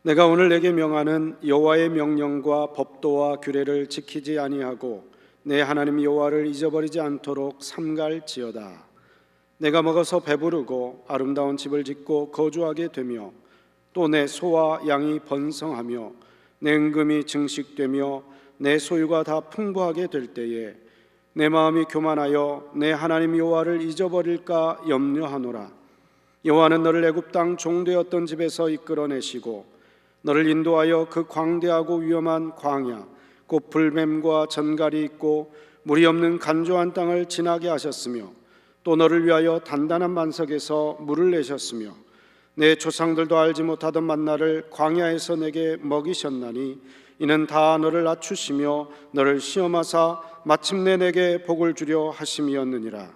내가 오늘 내게 명하는 여호와의 명령과 법도와 규례를 지키지 아니하고 내 하나님 여호와를 잊어버리지 않도록 삼갈지어다. 내가 먹어서 배부르고 아름다운 집을 짓고 거주하게 되며 또 내 소와 양이 번성하며 내 은금이 증식되며 내 소유가 다 풍부하게 될 때에 내 마음이 교만하여 내 하나님 여호와를 잊어버릴까 염려하노라. 여호와는 너를 애굽 땅 종되었던 집에서 이끌어내시고 너를 인도하여 그 광대하고 위험한 광야 곧 불뱀과 전갈이 있고 물이 없는 간조한 땅을 지나게 하셨으며 또 너를 위하여 단단한 반석에서 물을 내셨으며 내 조상들도 알지 못하던 만나를 광야에서 내게 먹이셨나니 이는 다 너를 낮추시며 너를 시험하사 마침내 내게 복을 주려 하심이었느니라.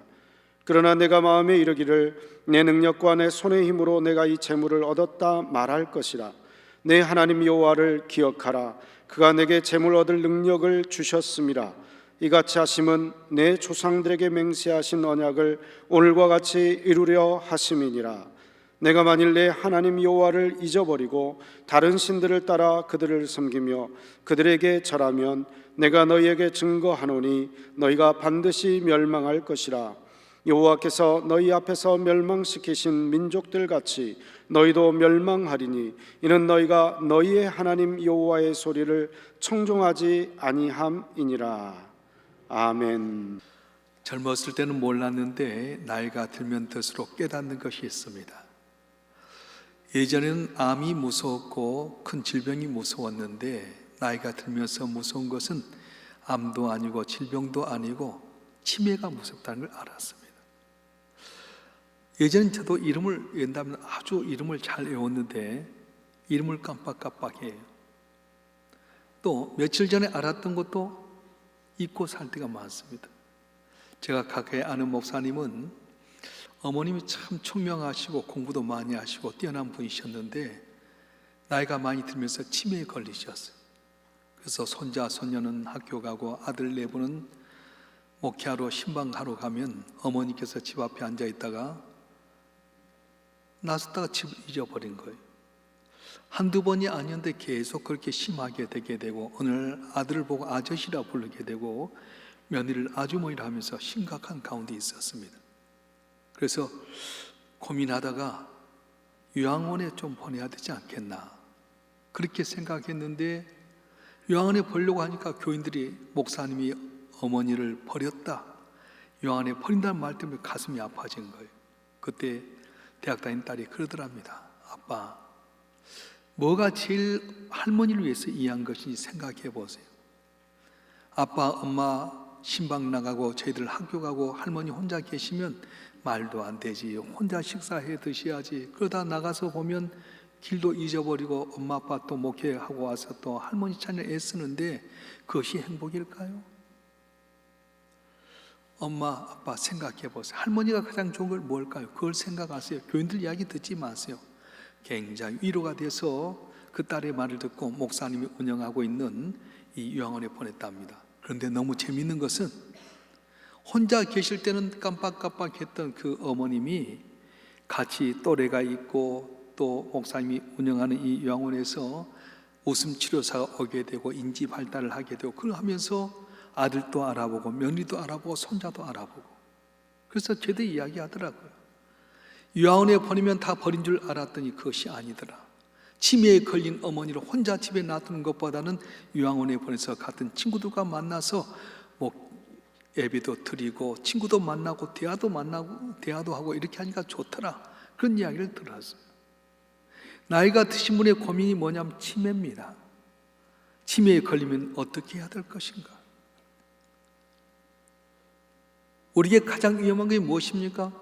그러나 내가 마음에 이르기를 내 능력과 내 손의 힘으로 내가 이 재물을 얻었다 말할 것이라. 내 하나님 여호와를 기억하라. 그가 내게 재물 얻을 능력을 주셨음이라. 이같이 하심은 내 조상들에게 맹세하신 언약을 오늘과 같이 이루려 하심이니라. 내가 만일 내 하나님 여호와를 잊어버리고 다른 신들을 따라 그들을 섬기며 그들에게 절하면 내가 너희에게 증거하노니 너희가 반드시 멸망할 것이라. 여호와께서 너희 앞에서 멸망시키신 민족들 같이 너희도 멸망하리니 이는 너희가 너희의 하나님 여호와의 소리를 청종하지 아니함이니라. 아멘. 젊었을 때는 몰랐는데 나이가 들면 들수록 깨닫는 것이 있습니다. 예전에는 암이 무서웠고 큰 질병이 무서웠는데 나이가 들면서 무서운 것은 암도 아니고 질병도 아니고 치매가 무섭다는 걸 알았습니다. 예전엔 저도 이름을 외운다면 아주 이름을 잘 외웠는데 이름을 깜빡깜빡해요. 또 며칠 전에 알았던 것도 잊고 살 때가 많습니다. 제가 가까이 아는 목사님은 어머님이 참 총명하시고 공부도 많이 하시고 뛰어난 분이셨는데 나이가 많이 들면서 치매에 걸리셨어요. 그래서 손자, 손녀는 학교 가고 아들 내부는 목회하러 신방하러 가면 어머니께서 집 앞에 앉아 있다가 나섰다가 집을 잊어버린 거예요. 한두 번이 아니었는데 계속 그렇게 심하게 되게 되고 오늘 아들을 보고 아저씨라 부르게 되고 며느리를 아주머니라 하면서 심각한 가운데 있었습니다. 그래서 고민하다가 요양원에 좀 보내야 되지 않겠나 그렇게 생각했는데 요양원에 보려고 하니까 교인들이 목사님이 어머니를 버렸다, 요양원에 버린다는 말 때문에 가슴이 아파진 거예요. 그때 대학 다니는 딸이 그러더랍니다. 아빠, 뭐가 제일 할머니를 위해서 이해한 것인지 생각해 보세요. 아빠, 엄마 신방 나가고 저희들 학교 가고 할머니 혼자 계시면 말도 안 되지. 혼자 식사해 드셔야지. 그러다 나가서 보면 길도 잊어버리고 엄마 아빠 또 목회하고 와서 또 할머니 찾는 애쓰는데 그것이 행복일까요? 엄마 아빠 생각해 보세요. 할머니가 가장 좋은 걸 뭘까요? 그걸 생각하세요. 교인들 이야기 듣지 마세요. 굉장히 위로가 돼서 그 딸의 말을 듣고 목사님이 운영하고 있는 이 요양원에 보냈답니다. 그런데 너무 재밌는 것은 혼자 계실 때는 깜빡깜빡했던 그 어머님이 같이 또래가 있고 또 목사님이 운영하는 이 요양원에서 웃음치료사가 오게 되고 인지 발달을 하게 되고 그걸 하면서 아들도 알아보고 며느리도 알아보고 손자도 알아보고 그래서 제대 이야기하더라고요. 요양원에 보내면 다 버린 줄 알았더니 그것이 아니더라. 치매에 걸린 어머니를 혼자 집에 놔두는 것보다는 요양원에 보내서 같은 친구들과 만나서 예배도 드리고 친구도 만나고 대화도 하고 이렇게 하니까 좋더라. 그런 이야기를 들었어요. 나이가 드신 분의 고민이 뭐냐면 치매입니다. 치매에 걸리면 어떻게 해야 될 것인가? 우리에게 가장 위험한 게 무엇입니까?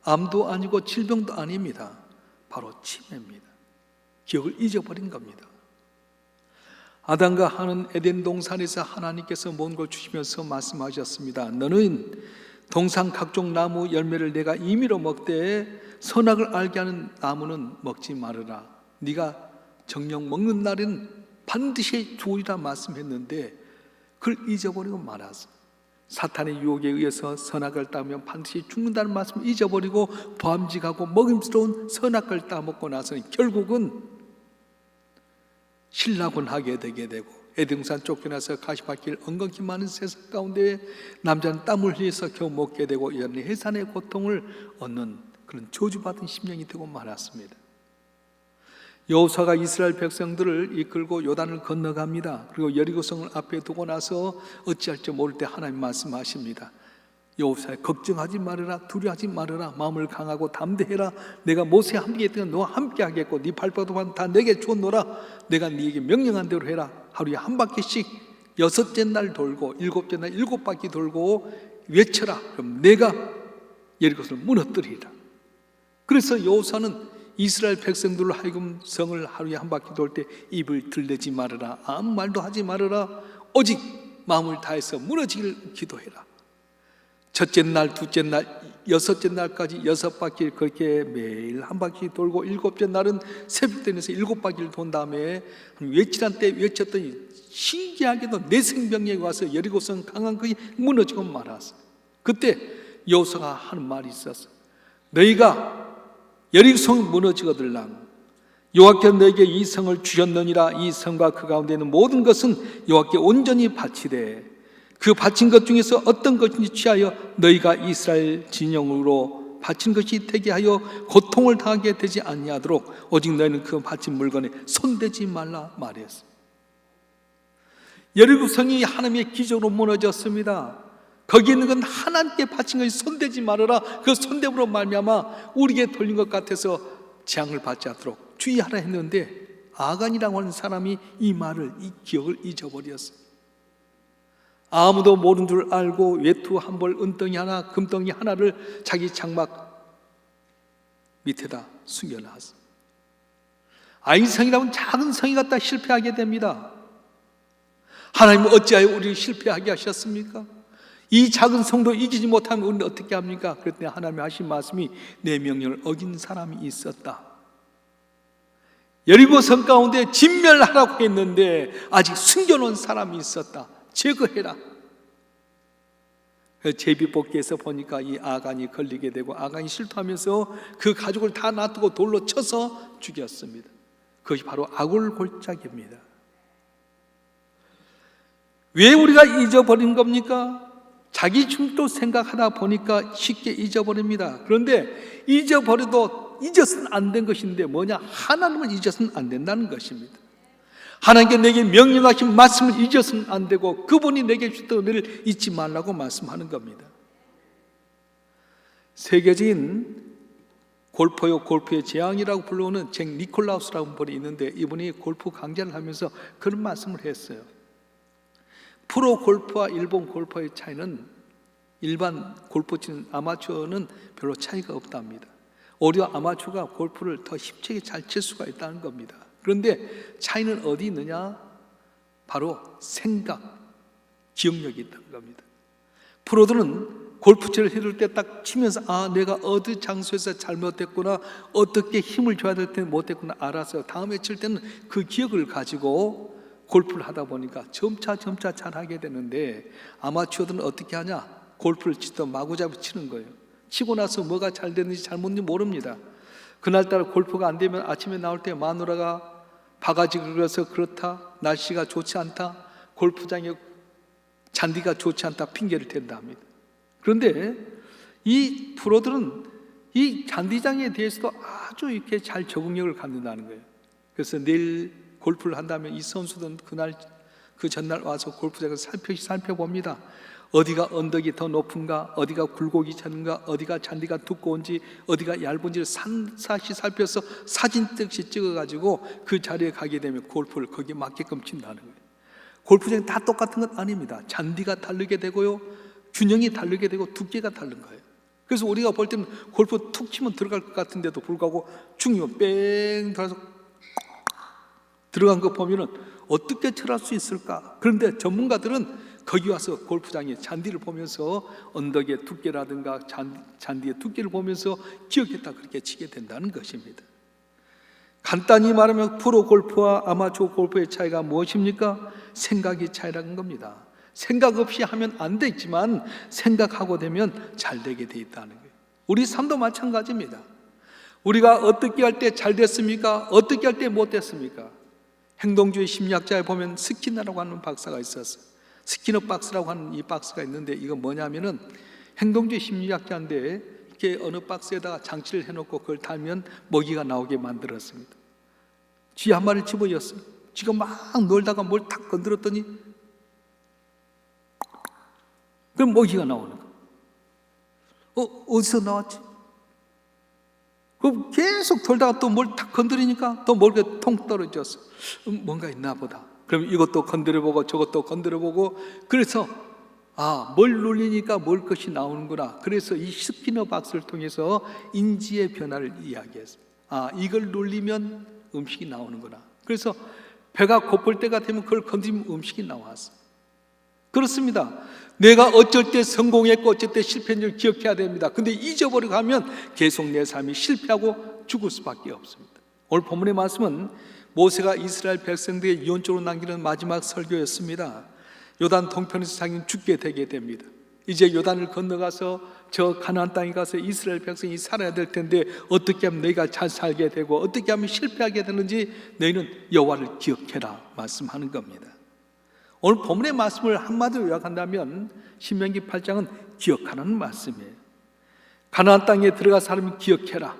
암도 아니고 질병도 아닙니다. 바로 치매입니다. 기억을 잊어버린 겁니다. 아담과 하나는 에덴 동산에서 하나님께서 먼 걸 주시면서 말씀하셨습니다. 너는 동산 각종 나무 열매를 내가 임의로 먹되 선악을 알게 하는 나무는 먹지 말으라. 네가 정녕 먹는 날에는 반드시 죽으리라 말씀했는데 그걸 잊어버리고 말았어요. 사탄의 유혹에 의해서 선악을 따면 반드시 죽는다는 말씀을 잊어버리고 보암직하고 먹음스러운 선악을 따먹고 나서는 결국은 신라곤하게 되게 되고 에덴산 쫓겨나서 가시밭길 엉겅퀴 많은 세상 가운데 남자는 땀을 흘려서 겨우 먹게 되고 여자는 해산의 고통을 얻는 그런 저주받은 심령이 되고 말았습니다. 여호수아가 이스라엘 백성들을 이끌고 요단을 건너갑니다. 그리고 여리고성을 앞에 두고 나서 어찌할지 모를 때 하나님 말씀하십니다. 여호수아, 걱정하지 말아라, 두려워하지 말아라, 마음을 강하고 담대해라. 내가 모세와 함께 했던 너와 함께 하겠고 네 발바닥만 다 내게 주었노라. 내가 네게 명령한 대로 해라. 하루에 한 바퀴씩 6째 날 돌고 7째 날 7바퀴 돌고 외쳐라. 그럼 내가 여리고성을 무너뜨리리라. 그래서 여호수아는 이스라엘 백성들로 하여금 성을 하루에 한 바퀴 돌 때 입을 들내지 말아라, 아무 말도 하지 말아라, 오직 마음을 다해서 무너지기를 기도해라. 첫째 날, 둘째 날, 6째 날까지 6바퀴 그렇게 매일 한 바퀴 돌고 7째 날은 새벽되면서 7바퀴를 돈 다음에 외치란 때 외쳤더니 신기하게도 내생병력이 와서 여리고성 강한 거기 무너지고 말았어. 그때 여호수아가 하는 말이 있었어. 너희가 여리고성이 무너지거들랑 여호와께서 너에게 이 성을 주셨느니라. 이 성과 그 가운데 있는 모든 것은 여호와께 온전히 바치되 그 바친 것 중에서 어떤 것인지 취하여 너희가 이스라엘 진영으로 바친 것이 되게 하여 고통을 당하게 되지 아니하도록 오직 너희는 그 바친 물건에 손대지 말라 말했어. 여리고성이 하나님의 기적으로 무너졌습니다. 거기 있는 건 하나님께 바친 것이 손대지 말아라. 그 손대므로 말미암아 우리에게 돌린 것 같아서 재앙을 받지 않도록 주의하라 했는데 아간이라고 하는 사람이 이 말을, 이 기억을 잊어버렸어요. 아무도 모르는 줄 알고 외투 한 벌, 은덩이 하나, 금덩이 하나를 자기 장막 밑에다 숨겨놨어. 아이성이라는 작은 성이 갖다 실패하게 됩니다. 하나님은 어찌하여 우리를 실패하게 하셨습니까? 이 작은 성도 이기지 못하면 우리는 어떻게 합니까? 그랬더니 하나님이 하신 말씀이 내 명령을 어긴 사람이 있었다. 여리고 성 가운데 진멸하라고 했는데 아직 숨겨놓은 사람이 있었다. 제거해라. 제비뽑기에서 보니까 이 아간이 걸리게 되고 아간이 실토하면서 그 가족을 다 놔두고 돌로 쳐서 죽였습니다. 그것이 바로 아골골짜기입니다. 왜 우리가 잊어버린 겁니까? 자기 중도 생각하다 보니까 쉽게 잊어버립니다. 그런데 잊어버려도 잊어서는 안 된 것인데 뭐냐? 하나님을 잊어서는 안 된다는 것입니다. 하나님께 내게 명령하신 말씀을 잊어서는 안 되고 그분이 내게 주셨던 은혜를 잊지 말라고 말씀하는 겁니다. 세계적인 골퍼요, 골프의 재앙이라고 불러오는 잭 니콜라우스라는 분이 있는데 이분이 골프 강좌를 하면서 그런 말씀을 했어요. 프로 골프와 일본 골퍼의 차이는 일반 골프 치는 아마추어는 별로 차이가 없답니다. 오히려 아마추어가 골프를 더 힘차게 잘 칠 수가 있다는 겁니다. 그런데 차이는 어디 있느냐? 바로 생각, 기억력이 있다는 겁니다. 프로들은 골프채를 해줄 때 딱 치면서 내가 어느 장소에서 잘못했구나, 어떻게 힘을 줘야 될 때는 못했구나 알아서 다음에 칠 때는 그 기억을 가지고 골프를 하다 보니까 점차 잘하게 되는데 아마추어들은 어떻게 하냐? 골프를 치던 마구잡이 치는 거예요. 치고 나서 뭐가 잘 됐는지 잘못인지 모릅니다. 그날따라 골프가 안 되면 아침에 나올 때 마누라가 바가지를 그려서 그렇다, 날씨가 좋지 않다, 골프장에 잔디가 좋지 않다 핑계를 댄다 합니다. 그런데 이 프로들은 이 잔디장에 대해서도 아주 이렇게 잘 적응력을 갖는다는 거예요. 그래서 내일 골프를 한다면 이 선수들은 그 전날 와서 골프장에서 살펴봅니다. 어디가 언덕이 더 높은가, 어디가 굴곡이 쳤는가, 어디가 잔디가 두꺼운지, 어디가 얇은지를 산사시 살펴서 사진 뜻이 찍어가지고 그 자리에 가게 되면 골프를 거기에 맞게끔 친다는 거예요. 골프장이 다 똑같은 건 아닙니다. 잔디가 다르게 되고요, 균형이 다르게 되고 두께가 다른 거예요. 그래서 우리가 볼 때는 골프 툭 치면 들어갈 것 같은데도 불구하고 중이면 뺑 들어서 들어간 거 보면은 어떻게 철할 수 있을까? 그런데 전문가들은 거기 와서 골프장의 잔디를 보면서 언덕의 두께라든가 잔디의 두께를 보면서 기억했다 그렇게 치게 된다는 것입니다. 간단히 말하면 프로 골프와 아마추어 골프의 차이가 무엇입니까? 생각의 차이라는 겁니다. 생각 없이 하면 안 되지만 생각하고 되면 잘 되게 돼 있다는 거예요. 우리 삶도 마찬가지입니다. 우리가 어떻게 할 때 잘 됐습니까? 어떻게 할 때 못 됐습니까? 행동주의 심리학자에 보면 스키너라고 하는 박사가 있었어요. 스키너 박스라고 하는 이 박스가 있는데, 이건 뭐냐면은 행동주의 심리학자인데 이렇게 어느 박스에다가 장치를 해놓고 그걸 달면 먹이가 나오게 만들었습니다. 쥐 한 마리를 집어였어요. 쥐가 막 놀다가 뭘 탁 건드렸더니 그럼 먹이가 나오는 거예요. 어디서 나왔지? 그럼 계속 돌다가 또 뭘 탁 건드리니까 또 먹이가 통 떨어졌어. 뭔가 있나 보다. 그럼 이것도 건드려보고 저것도 건드려보고, 그래서 뭘 눌리니까 먹을 것이 나오는구나. 그래서 이 스키너 박스를 통해서 인지의 변화를 이야기했어요. 이걸 눌리면 음식이 나오는구나. 그래서 배가 고플 때가 되면 그걸 건드리면 음식이 나왔어요. 그렇습니다. 내가 어쩔 때 성공했고 어쩔 때 실패한 줄 기억해야 됩니다. 근데 잊어버리고 가면 계속 내 삶이 실패하고 죽을 수밖에 없습니다. 오늘 본문의 말씀은 모세가 이스라엘 백성들에게 유언적으로 남기는 마지막 설교였습니다. 요단 동편에서 자기는 죽게 되게 됩니다. 이제 요단을 건너가서 저 가나안 땅에 가서 이스라엘 백성이 살아야 될 텐데, 어떻게 하면 너희가 잘 살게 되고 어떻게 하면 실패하게 되는지 너희는 여호와를 기억해라 말씀하는 겁니다. 오늘 본문의 말씀을 한마디로 요약한다면 신명기 8장은 기억하라는 말씀이에요. 가나안 땅에 들어가 사람을 기억해라.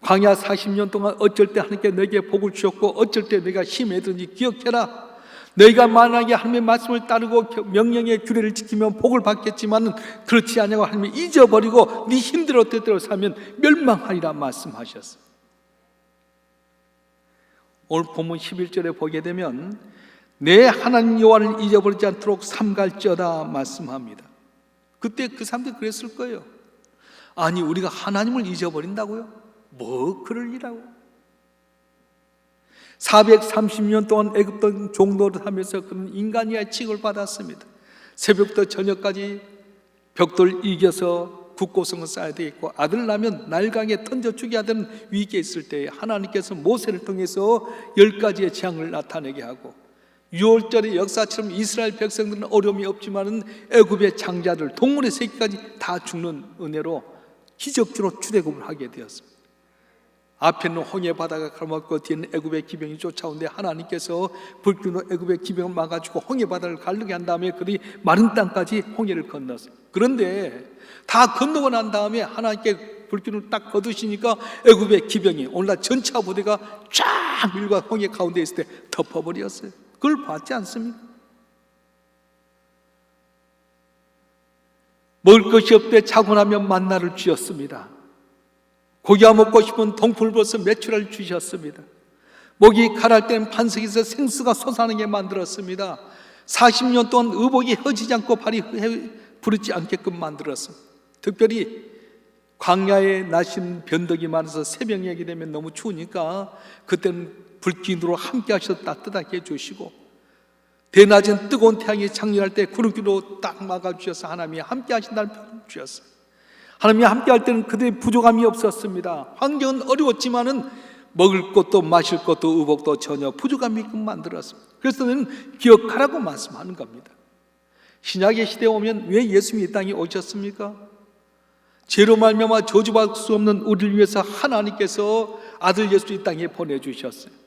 광야 40년 동안 어쩔 때 하나님께 너에게 복을 주셨고 어쩔 때 너희가 심해든지 기억해라. 너희가 만약에 하나님의 말씀을 따르고 명령의 규례를 지키면 복을 받겠지만 그렇지 않냐고 하나님이 잊어버리고 네 힘대로 뜻대로 살면 멸망하리라 말씀하셨어요. 오늘 본문 11절에 보게 되면 내 하나님 여호와를 잊어버리지 않도록 삼갈지어다 말씀합니다. 그때 그 사람들이 그랬을 거예요. 아니, 우리가 하나님을 잊어버린다고요? 뭐 그럴 일이라고. 430년 동안 애굽 종노릇 하면서 그는 인간이야 칙을 받았습니다. 새벽부터 저녁까지 벽돌 이겨서 국고성을 쌓아야 되겠고, 아들 낳으면 날강에 던져 죽여야 되는 위기에 있을 때 하나님께서 모세를 통해서 10가지의 재앙을 나타내게 하고, 6월절의 역사처럼 이스라엘 백성들은 어려움이 없지만은 애굽의 장자들, 동물의 새끼까지 다 죽는 은혜로 기적적으로 출애굽을 하게 되었습니다. 앞에는 홍해 바다가 가로막고 뒤에는 애굽의 기병이 쫓아오는데 하나님께서 불길로 애굽의 기병을 막아주고 홍해 바다를 가르게 한 다음에 그들이 마른 땅까지 홍해를 건넜어요. 그런데 다 건너고 난 다음에 하나님께 불길을 딱 거두시니까 애굽의 기병이, 오늘날 전차 부대가 쫙 밀고 홍해 가운데 있을 때 덮어버렸어요. 그걸 봤지 않습니까? 먹을 것이 없대 자고 나면 만나를 주셨습니다. 고기가 먹고 싶은 동풀을 벌써 메추라를 주셨습니다. 목이 가랄 때는 반석에서 생수가 솟아나게 만들었습니다. 40년 동안 의복이 허지지 않고 발이 부르지 않게끔 만들었습니다. 특별히 광야에 나신 변덕이 많아서 새벽녘이 되면 너무 추우니까 그때는 불기둥으로 함께 하셔서 따뜻하게 해주시고, 대낮은 뜨거운 태양이 장렬할 때 구름기로 딱 막아주셔서 하나님이 함께 하신다는 표현을 주셨어요. 하나님이 함께 할 때는 그들의 부족함이 없었습니다. 환경은 어려웠지만은 먹을 것도 마실 것도 의복도 전혀 부족함이 있게 만들었습니다. 그래서 저는 기억하라고 말씀하는 겁니다. 신약의 시대에 오면 왜 예수님이 이 땅에 오셨습니까? 죄로 말미암아 저주받을 수 없는 우리를 위해서 하나님께서 아들 예수를 이 땅에 보내주셨어요.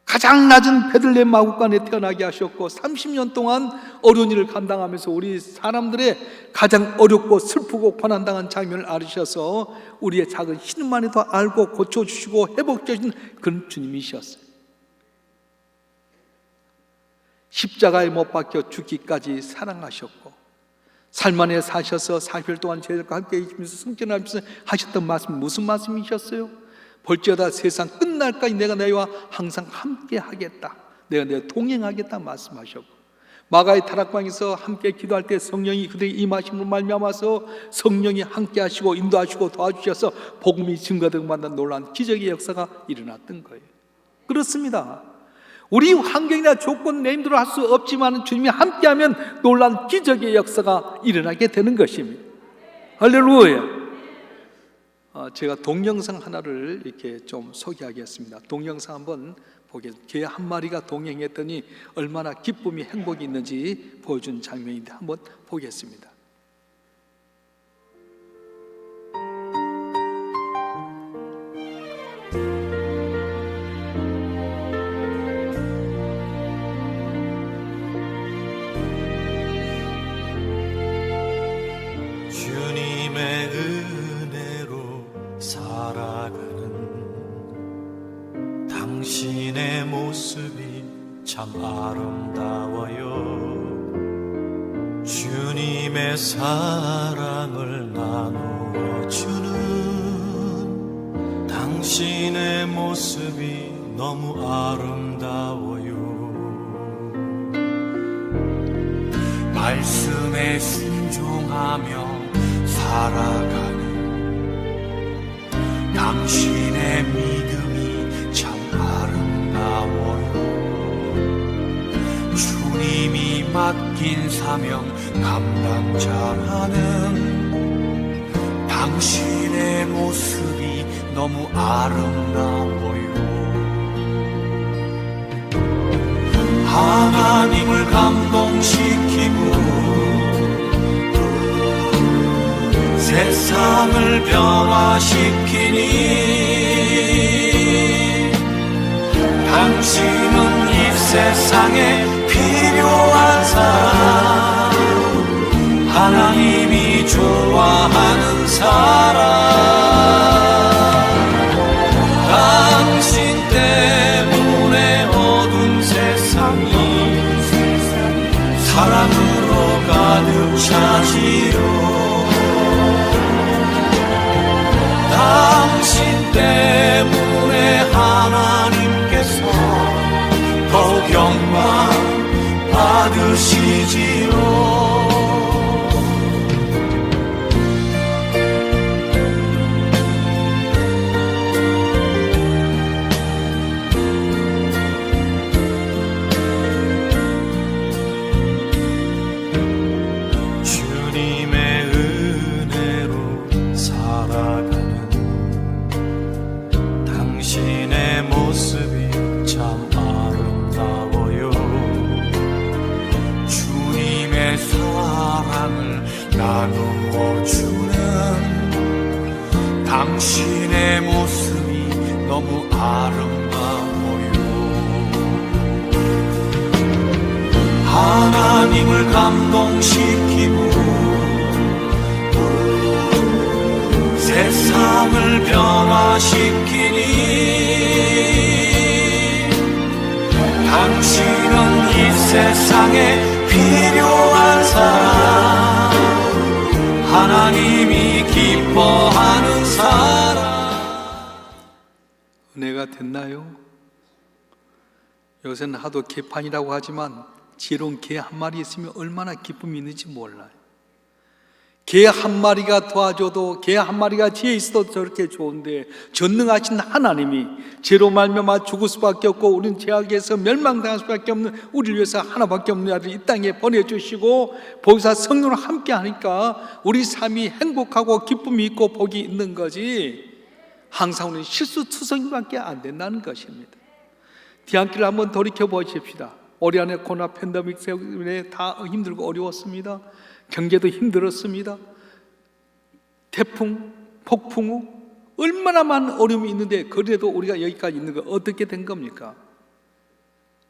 가장 낮은 베들레헴 마구간에 태어나게 하셨고 30년 동안 어려운 일을 감당하면서 우리 사람들의 가장 어렵고 슬프고 고난당한 장면을 알으셔서 우리의 작은 신음만 해도 알고 고쳐주시고 회복해주신 그런 주님이셨어요. 십자가에 못 박혀 죽기까지 사랑하셨고 삶 안에 사셔서 40일 동안 저희들과 함께 계시면서 승천하면서 하셨던 말씀, 무슨 말씀이셨어요? 볼지어다 세상 끝날까지 내가 너희와 항상 함께 하겠다, 내가 너희와 동행하겠다 말씀하셨고, 마가의 다락방에서 함께 기도할 때 성령이 그들에게 임하심으로 말미암아서 성령이 함께 하시고 인도하시고 도와주셔서 복음이 증거되고 만난 놀라운 기적의 역사가 일어났던 거예요. 그렇습니다. 우리 환경이나 조건 내힘대로 할 수 없지만 주님이 함께하면 놀라운 기적의 역사가 일어나게 되는 것입니다. 할렐루야. 제가 동영상 하나를 이렇게 좀 소개하겠습니다. 동영상 한번 보겠습니다. 개 한 마리가 동행했더니 얼마나 기쁨이 행복이 있는지 보여준 장면인데 한번 보겠습니다. 당신의 모습이 너무 아름다워요. 말씀에 순종하며 살아가는 당신의 믿음이 참 아름다워요. 주님이 맡긴 사명 감당자라는 당신의 모습이 너무 아름다워요. 하나님을 감동시키고 세상을 변화시키니 당신은 이 세상에 필요한 사람, 하나님이 좋아하는 사람. 당신 때문에 어두운 세상이 사랑으로 가득 차지요. 당신 때문에 하나님께서 더욱 영광 받으시지요. 나누어 주는 당신의 모습이 너무 아름다워요. 하나님을 감동시키고 세상을 변화시키니 당신은 이 세상에 필요한 사람, 하나님이 기뻐하는 사람. 은혜가 됐나요? 요새는 하도 개판이라고 하지만 지혜로운 개 한 마리 있으면 얼마나 기쁨이 있는지 몰라요. 개 한 마리가 도와줘도, 개 한 마리가 지혜 있어도 저렇게 좋은데 전능하신 하나님이 죄로 말미암아 죽을 수밖에 없고 우리는 죄악에서 멸망당할 수밖에 없는 우리를 위해서 하나밖에 없는 아들 이 땅에 보내주시고 보혜사 성령으로 함께 하니까 우리 삶이 행복하고 기쁨이 있고 복이 있는 거지, 항상 우리는 실수투성이밖에 안 된다는 것입니다. 뒤안길을 한번 돌이켜 보십시다. 올해 안에 코로나 팬데믹 때문에 다 힘들고 어려웠습니다. 경제도 힘들었습니다. 태풍, 폭풍 후 얼마나 많은 어려움이 있는데 그래도 우리가 여기까지 있는 거 어떻게 된 겁니까?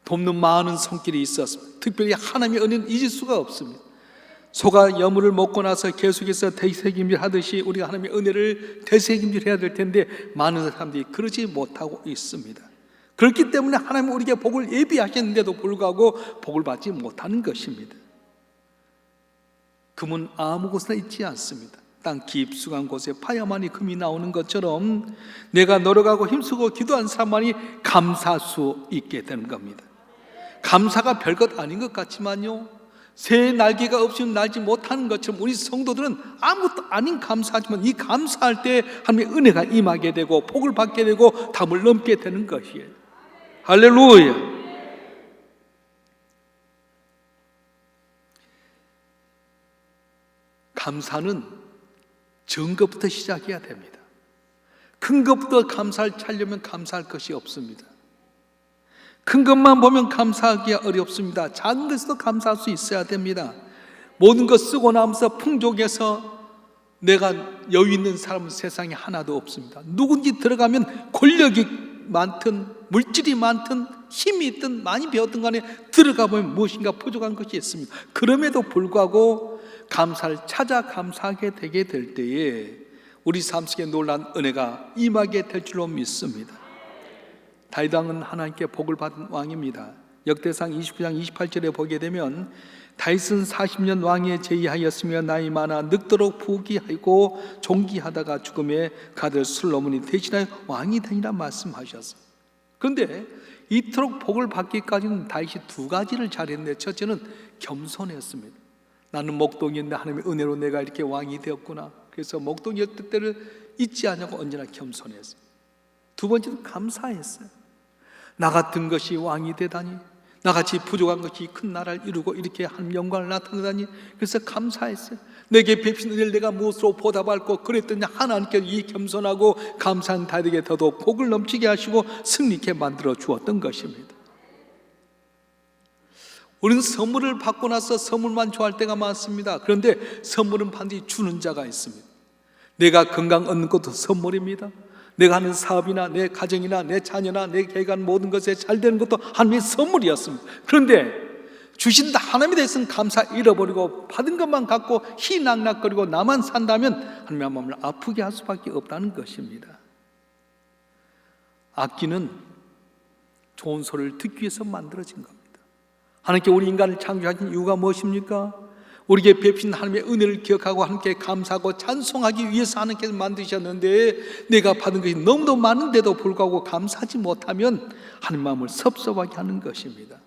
돕는 많은 손길이 있었습니다. 특별히 하나님의 은혜는 잊을 수가 없습니다. 소가 여물을 먹고 나서 계속해서 되새김질 하듯이 우리가 하나님의 은혜를 되새김질 해야 될 텐데 많은 사람들이 그러지 못하고 있습니다. 그렇기 때문에 하나님은 우리에게 복을 예비하셨는데도 불구하고 복을 받지 못하는 것입니다. 금은 아무 곳에나 있지 않습니다. 땅 깊숙한 곳에 파야만이 금이 나오는 것처럼 내가 노력하고 힘쓰고 기도한 사람만이 감사할 수 있게 되는 겁니다. 감사가 별것 아닌 것 같지만요, 새 날개가 없이는 날지 못하는 것처럼 우리 성도들은 아무것도 아닌 감사하지만 이 감사할 때 하나님의 은혜가 임하게 되고 복을 받게 되고 담을 넘게 되는 것이에요. 할렐루야. 감사는 적은 것부터 시작해야 됩니다. 큰 것부터 감사를 찾려면 감사할 것이 없습니다. 큰 것만 보면 감사하기가 어렵습니다. 작은 것에도 감사할 수 있어야 됩니다. 모든 것 쓰고 나면서 풍족해서 내가 여유 있는 사람은 세상에 하나도 없습니다. 누군지 들어가면 권력이 많든 물질이 많든 힘이 있든 많이 배웠든 간에 들어가 보면 무엇인가 부족한 것이 있습니다. 그럼에도 불구하고 감사를 찾아 감사하게 되게 될 때에 우리 삶 속에 놀라운 은혜가 임하게 될 줄로 믿습니다. 다윗 왕은 하나님께 복을 받은 왕입니다. 역대상 29장 28절에 보게 되면 다윗은 40년 왕위에 제위하였으며 나이 많아 늙도록 부귀하고 존귀하다가 죽음에 가들 솔로몬이 대신하여 왕이 되니라 말씀하셨어요. 그런데 이토록 복을 받기까지는 다윗이 두 가지를 잘했는데, 첫째는 겸손했습니다. 나는 목동이었는데 하나님의 은혜로 내가 이렇게 왕이 되었구나. 그래서 목동이었을 때를 잊지 않냐고 언제나 겸손했어요. 두 번째는 감사했어요. 나 같은 것이 왕이 되다니, 나같이 부족한 것이 큰 나라를 이루고 이렇게 한 영광을 나타내다니, 그래서 감사했어요. 내게 베푸신 은혜를 내가 무엇으로 보답할 것, 그랬더니 하나님께서 이 겸손하고 감사한 다윗에게 더더욱 복을 넘치게 하시고 승리케 만들어 주었던 것입니다. 우리는 선물을 받고 나서 선물만 좋아할 때가 많습니다. 그런데 선물은 반드시 주는 자가 있습니다. 내가 건강 얻는 것도 선물입니다. 내가 하는 사업이나 내 가정이나 내 자녀나 내 계획한 모든 것에 잘 되는 것도 하나님의 선물이었습니다. 그런데 주신 하나님에 대해서는 감사 잃어버리고 받은 것만 갖고 희낙낙거리고 나만 산다면 하나님의 마음을 아프게 할 수밖에 없다는 것입니다. 악기는 좋은 소리를 듣기 위해서 만들어진 겁니다. 하나님께 우리 인간을 창조하신 이유가 무엇입니까? 우리에게 베푸신 하나님의 은혜를 기억하고 하나님께 감사하고 찬송하기 위해서 하나님께서 만드셨는데, 내가 받은 것이 너무도 많은데도 불구하고 감사하지 못하면 하나님 마음을 섭섭하게 하는 것입니다.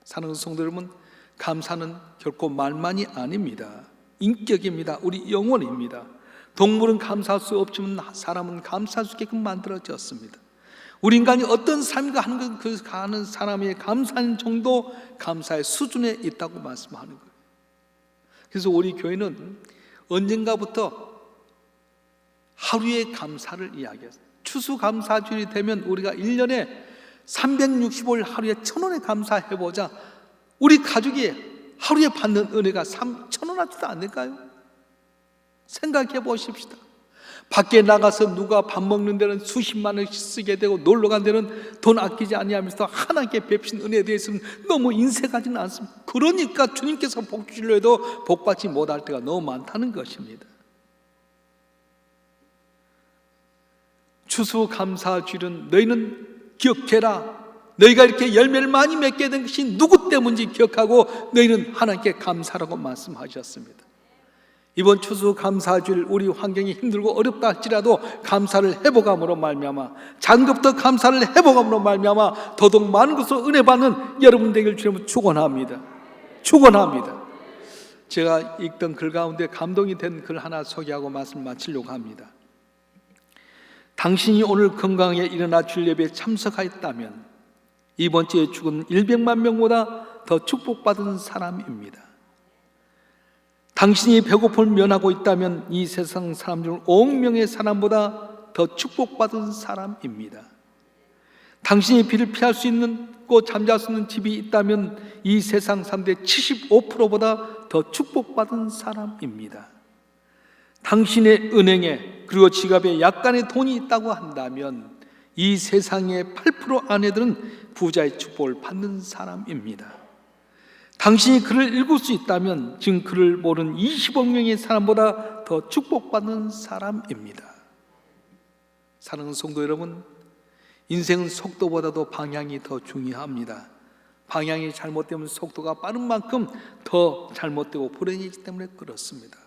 사랑하는 성도 여러분, 감사는 결코 말만이 아닙니다. 인격입니다. 우리 영혼입니다. 동물은 감사할 수 없지만 사람은 감사할 수 있게끔 만들어졌습니다. 우리 인간이 어떤 삶인가 하는 그 하는 사람의 감사하는 정도, 감사의 수준에 있다고 말씀하는 거예요. 그래서 우리 교회는 언젠가부터 하루의 감사를 이야기했어요. 추수감사주일이 되면 우리가 1년에 365일 하루에 1,000원의 감사해보자. 우리 가족이 하루에 받는 은혜가 1,000원짜리도 안 될까요? 생각해 보십시다. 밖에 나가서 누가 밥 먹는 데는 수십만 원씩 쓰게 되고 놀러 간 데는 돈 아끼지 아니하면서 하나님께 베푸신 은혜에 대해서는 너무 인색하지는 않습니다. 그러니까 주님께서 복 주시려 해도 복받지 못할 때가 너무 많다는 것입니다. 추수감사주일은 너희는 기억해라. 너희가 이렇게 열매를 많이 맺게 된 것이 누구 때문인지 기억하고 너희는 하나님께 감사라고 말씀하셨습니다. 이번 추수감사주일 우리 환경이 힘들고 어렵다 할지라도 감사를 회복함으로 말미암아, 작은 것부터 감사를 회복함으로 말미암아 더더욱 많은 것으로 은혜 받는 여러분 되길 주님으로 축원합니다. 축원합니다. 제가 읽던 글 가운데 감동이 된 글 하나 소개하고 말씀 마치려고 합니다. 당신이 오늘 건강에 일어나 주일 예배에 참석하였다면 이번 주에 죽은 100만 명보다 더 축복받은 사람입니다. 당신이 배고픔을 면하고 있다면 이 세상 사람 중 5억 명의 사람보다 더 축복받은 사람입니다. 당신이 비를 피할 수 있는 곳, 잠잘 수 있는 집이 있다면 이 세상 사람들의 75%보다 더 축복받은 사람입니다. 당신의 은행에 그리고 지갑에 약간의 돈이 있다고 한다면 이 세상의 8% 아내들은 부자의 축복을 받는 사람입니다. 당신이 글을 읽을 수 있다면 지금 글을 모르는 20억 명의 사람보다 더 축복받는 사람입니다. 사랑하는 성도 여러분, 인생은 속도보다도 방향이 더 중요합니다. 방향이 잘못되면 속도가 빠른 만큼 더 잘못되고 불행해지기 때문에 그렇습니다.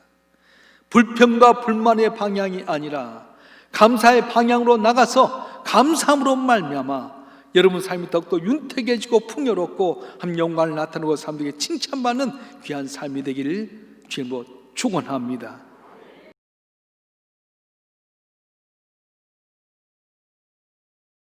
불평과 불만의 방향이 아니라 감사의 방향으로 나가서 감사함으로 말미암아 여러분 삶이 더욱더 윤택해지고 풍요롭고 한 영광을 나타내고 사람들에게 칭찬받는 귀한 삶이 되기를 주님으로 축원합니다.